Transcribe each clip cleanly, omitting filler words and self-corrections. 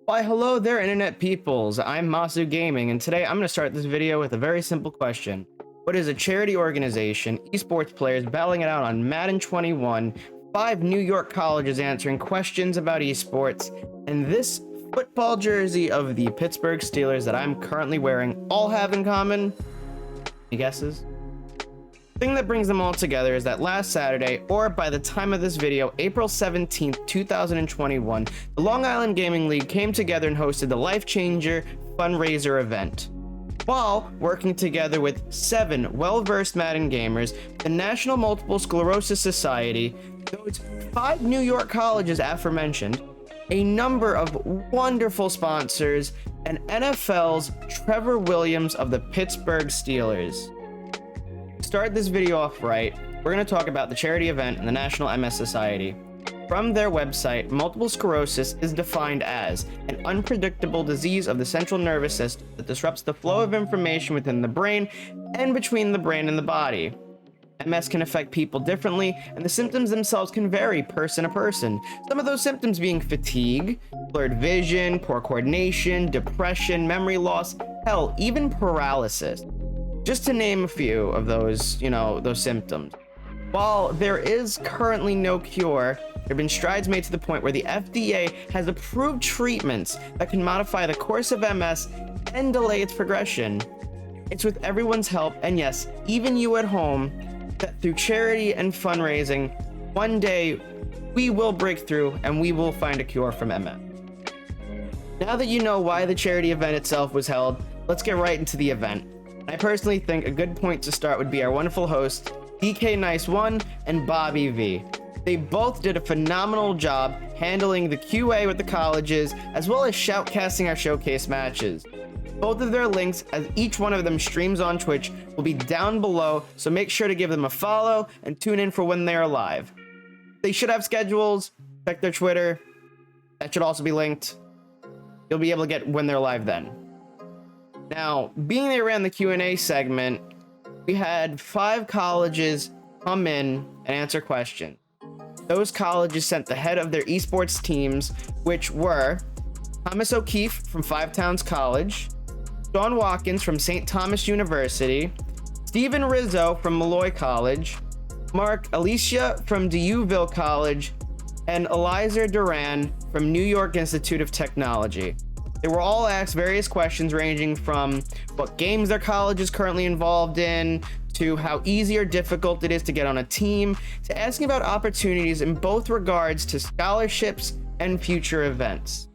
Why, hello there, internet peoples. I'm Masu Gaming, and today I'm going to start this video with a very simple question. What is a charity organization, esports players battling it out on Madden 21, 5 New York colleges answering questions about esports, and this football jersey of the Pittsburgh Steelers that I'm currently wearing all have in common? Any guesses? The thing that brings them all together is that last Saturday, or by the time of this video, April 17th, 2021, the Long Island Gaming League came together and hosted the Life Changer fundraiser event. While working together with 7 well-versed Madden gamers, the National Multiple Sclerosis Society, those 5 New York colleges aforementioned, a number of wonderful sponsors, and NFL's Trevor Williams of the Pittsburgh Steelers. To start this video off right, we're going to talk about the charity event and the National MS Society. From their website, multiple sclerosis is defined as an unpredictable disease of the central nervous system that disrupts the flow of information within the brain and between the brain and the body. MS can affect people differently, and the symptoms themselves can vary person to person. Some of those symptoms being fatigue, blurred vision, poor coordination, depression, memory loss, hell, even paralysis. Just to name a few of those, those symptoms. While there is currently no cure, there have been strides made to the point where the FDA has approved treatments that can modify the course of MS and delay its progression. It's with everyone's help, and yes, even you at home, that through charity and fundraising, one day we will break through and we will find a cure from MS. Now that you know why the charity event itself was held, let's get right into the event. I personally think a good point to start would be our wonderful hosts, DK Nice 1 and Bobby V. They both did a phenomenal job handling the QA with the colleges, as well as shoutcasting our showcase matches. Both of their links, as each one of them streams on Twitch, will be down below, so make sure to give them a follow and tune in for when they are live. They should have schedules. Check their Twitter. That should also be linked. You'll be able to get when they're live then. Now, being they ran the Q&A segment, we had 5 colleges come in and answer questions. Those colleges sent the head of their esports teams, which were Thomas O'Keefe from Five Towns College, Sean Watkins from St. Thomas University, Steven Rizzo from Malloy College, Mark Alicia from DeUville College, and Eliza Duran from New York Institute of Technology. They were all asked various questions ranging from what games their college is currently involved in, to how easy or difficult it is to get on a team, to asking about opportunities in both regards to scholarships and future events.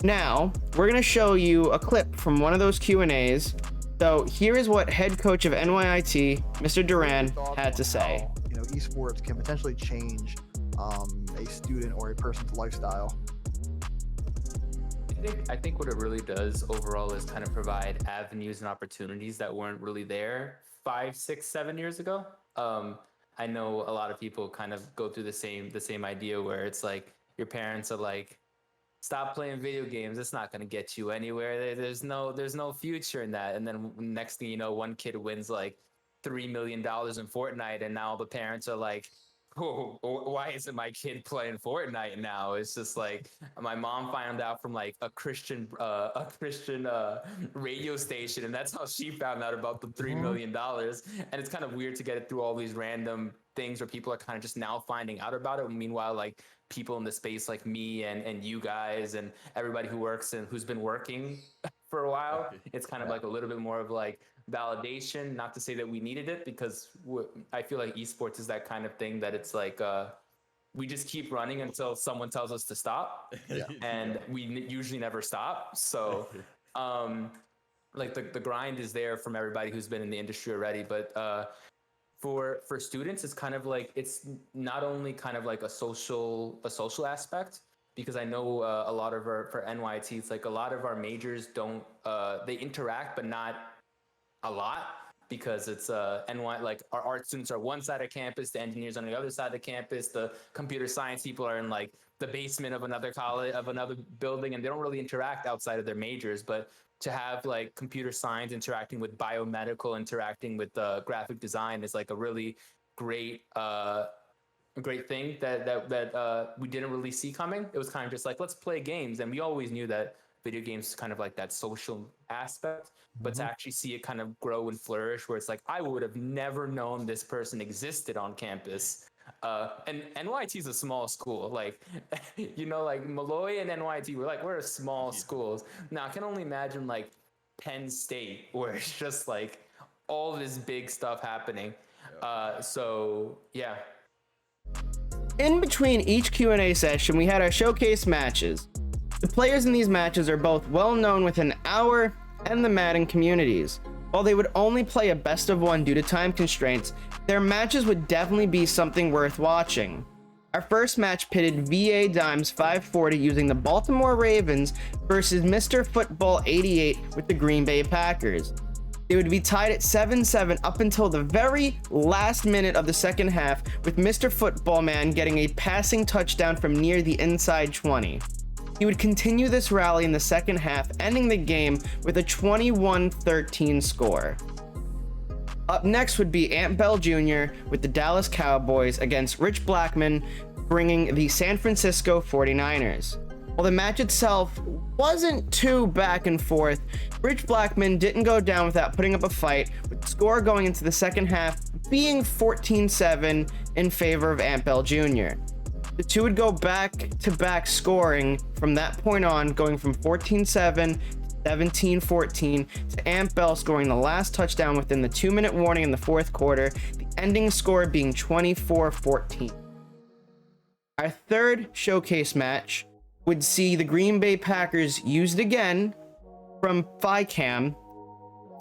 Now, we're going to show you a clip from one of those Q&As. So here is what head coach of NYIT, Mr. Duran, had to say. Esports can potentially change a student or a person's lifestyle. I think what it really does overall is kind of provide avenues and opportunities that weren't really there 5, 6, 7 years ago. I know a lot of people kind of go through the same idea where it's like your parents are like, stop playing video games. It's not going to get you anywhere. There's no future in that. And then next thing you know, one kid wins like $3 million in Fortnite, and now the parents are like, oh, why isn't my kid playing Fortnite now? It's just like my mom found out from like a Christian radio station, and that's how she found out about the $3 million. And it's kind of weird to get it through all these random things where people are kind of just now finding out about it. Meanwhile, like people in the space like me and you guys and everybody who works and who's been working for a while, it's kind of like a little bit more of like validation. Not to say that we needed it, because I feel like esports is that kind of thing that it's like we just keep running until someone tells us to stop. And we usually never stop. So like the grind is there from everybody who's been in the industry already, but for students, it's kind of like, it's not only kind of like a social aspect, because I know a lot of for NYT, it's like a lot of our majors don't they interact, but not a lot, because it's NY, like our art students are one side of campus, the engineers on the other side of campus, the computer science people are in like the basement of another college, of another building, and they don't really interact outside of their majors. But to have like computer science interacting with biomedical, interacting with graphic design is like a really great a great thing that we didn't really see coming. It was kind of just like, let's play games, and we always knew that video games kind of like that social aspect, but to actually see it kind of grow and flourish, where it's like, I would have never known this person existed on campus. And NYT is a small school, like like Malloy and NYT, we're a small schools. Now I can only imagine like Penn State, where it's just like all this big stuff happening. So yeah. In between each Q&A session, we had our showcase matches. The players in these matches are both well known within our and the Madden communities. While they would only play a best of one due to time constraints, their matches would definitely be something worth watching. Our first match pitted VA Dimes 540 using the Baltimore Ravens versus Mr. Football 88 with the Green Bay Packers. They would be tied at 7-7 up until the very last minute of the second half, with Mr. Football Man getting a passing touchdown from near the inside 20. He would continue this rally in the second half, ending the game with a 21-13 score. Up next would be Ant Bell Jr. with the Dallas Cowboys against Rich Blackman, bringing the San Francisco 49ers. While the match itself wasn't too back and forth, Rich Blackman didn't go down without putting up a fight, with the score going into the second half being 14-7 in favor of Ant Bell Jr. The two would go back-to-back scoring from that point on, going from 14-7 to 17-14 to Ant Bell scoring the last touchdown within the 2-minute warning in the fourth quarter, the ending score being 24-14. Our third showcase match would see the Green Bay Packers used again from FiCam,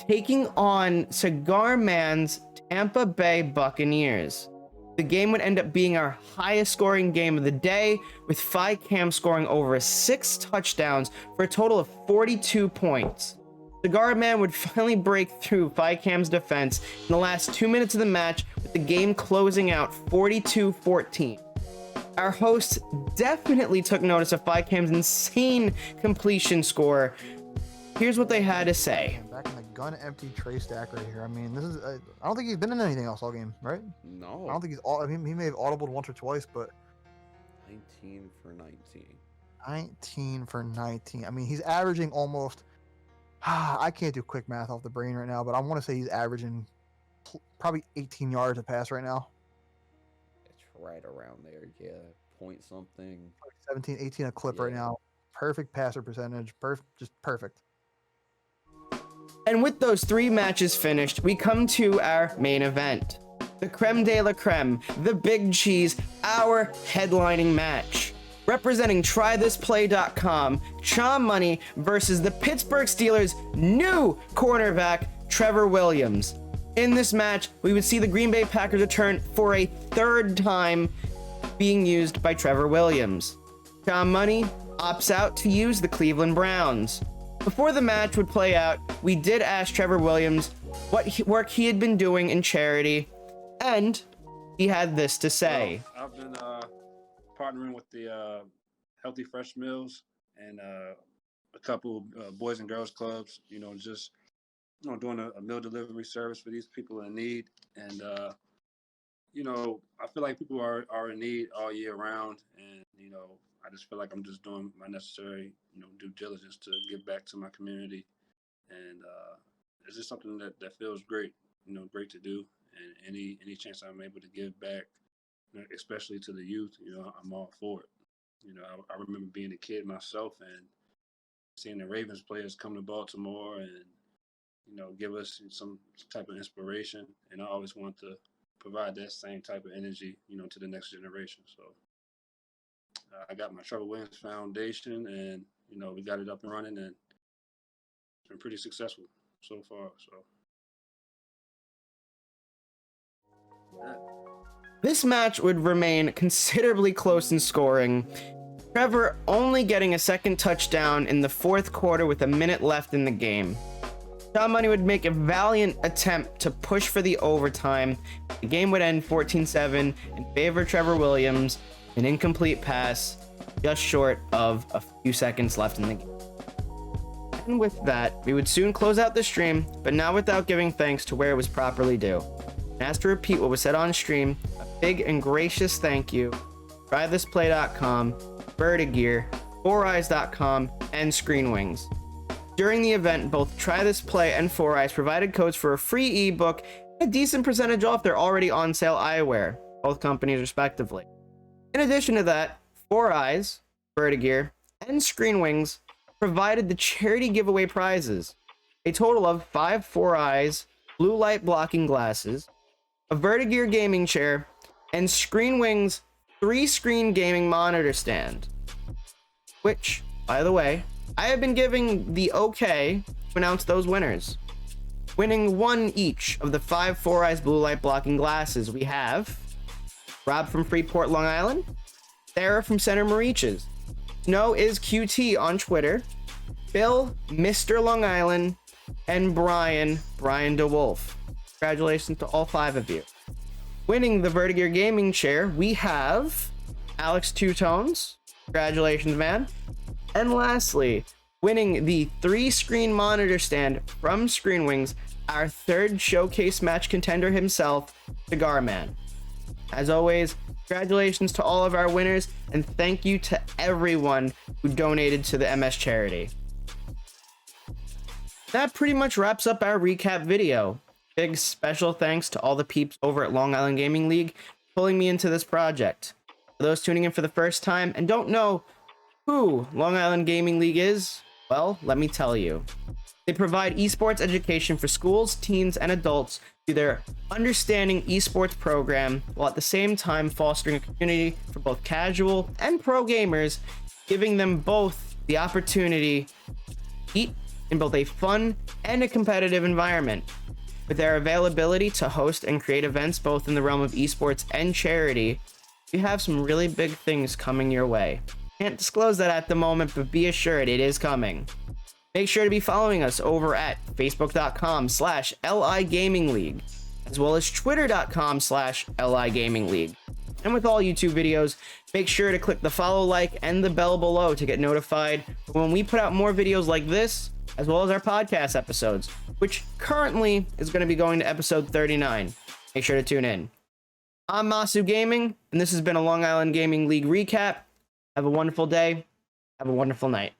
taking on Cigar Man's Tampa Bay Buccaneers. The game would end up being our highest scoring game of the day, with FiCam scoring over 6 touchdowns for a total of 42 points. Cigar Man would finally break through FiCam's defense in the last 2 minutes of the match, with the game closing out 42-14. Our hosts definitely took notice of FiCam's insane completion score. Here's what they had to say. Back in the gun empty tray stack right here. I mean, this is. I don't think he's been in anything else all game, right? No. I don't think I mean, he may have audibled once or twice, but 19 for 19. 19 for 19. I mean, he's averaging almost. I can't do quick math off the brain right now, but I want to say he's averaging probably 18 yards a pass right now. It's right around there, yeah. Point something. 17, 18 a clip right now. Perfect passer percentage. Just perfect. And with those 3 matches finished, we come to our main event. The creme de la creme, the big cheese, our headlining match. Representing trythisplay.com, Cha Money versus the Pittsburgh Steelers' new cornerback, Trevor Williams. In this match, we would see the Green Bay Packers return for a 3rd time being used by Trevor Williams. Cha Money opts out to use the Cleveland Browns. Before the match would play out, we did ask Trevor Williams what work he had been doing in charity, and he had this to say. Well, I've been partnering with the Healthy Fresh Meals and a couple boys and girls clubs, just doing a meal delivery service for these people in need. And I feel like people are in need all year round, and I just feel like I'm just doing my necessary, due diligence to give back to my community. And it's just something that feels great, great to do. And any chance I'm able to give back, especially to the youth, I'm all for it. I remember being a kid myself and seeing the Ravens players come to Baltimore and, give us some type of inspiration. And I always want to provide that same type of energy, to the next generation. So I got my Trevor Williams Foundation, and we got it up and running, and it's been pretty successful so far. So This match would remain considerably close in scoring, Trevor only getting a second touchdown in the fourth quarter with a minute left in the game. Cha Money would make a valiant attempt to push for the overtime. The game would end 14-7 in favor of Trevor Williams, an incomplete pass just short of a few seconds left in the game. And with that, we would soon close out the stream, but not without giving thanks to where it was properly due. And as to repeat what was said on stream, a big and gracious thank you. TryThisPlay.com, Vertigear, 4eyes.com, and Screenwings. During the event, both Try This Play and 4eyes provided codes for a free ebook and a decent percentage off their already on sale eyewear, both companies respectively. In addition to that, 4eyes, Vertigear, and Screenwings provided the charity giveaway prizes, a total of 5 4eyes blue light blocking glasses, a Vertigear gaming chair, and Screenwings 3-screen gaming monitor stand. Which, by the way, I have been giving the okay to announce those winners. Winning one each of the 5 4eyes blue light blocking glasses, we have Rob from Freeport, Long Island, Sarah from Center Moriches, Snow is QT on Twitter, Bill, Mr. Long Island, and Brian DeWolf. Congratulations to all 5 of you. Winning the Vertigear gaming chair, we have Alex Two Tones. Congratulations, man. And lastly, winning the 3-screen monitor stand from Screenwings, our 3rd showcase match contender himself, Cigar Man. As always, congratulations to all of our winners, and thank you to everyone who donated to the MS charity. That pretty much wraps up our recap video. Big special thanks to all the peeps over at Long Island Gaming League pulling me into this project. For those tuning in for the first time and don't know who Long Island Gaming League is, well, let me tell you. They provide esports education for schools, teens, and adults through their Understanding Esports program, while at the same time fostering a community for both casual and pro gamers, giving them both the opportunity to compete in both a fun and a competitive environment. With their availability to host and create events both in the realm of esports and charity, we have some really big things coming your way. Can't disclose that at the moment, but be assured it is coming. Make sure to be following us over at facebook.com/LIGamingLeague, as well as twitter.com/LIGamingLeague. And with all YouTube videos, make sure to click the follow, like, and the bell below to get notified when we put out more videos like this, as well as our podcast episodes, which currently is going to be going to episode 39. Make sure to tune in. I'm Masu Gaming, and this has been a Long Island Gaming League recap. Have a wonderful day. Have a wonderful night.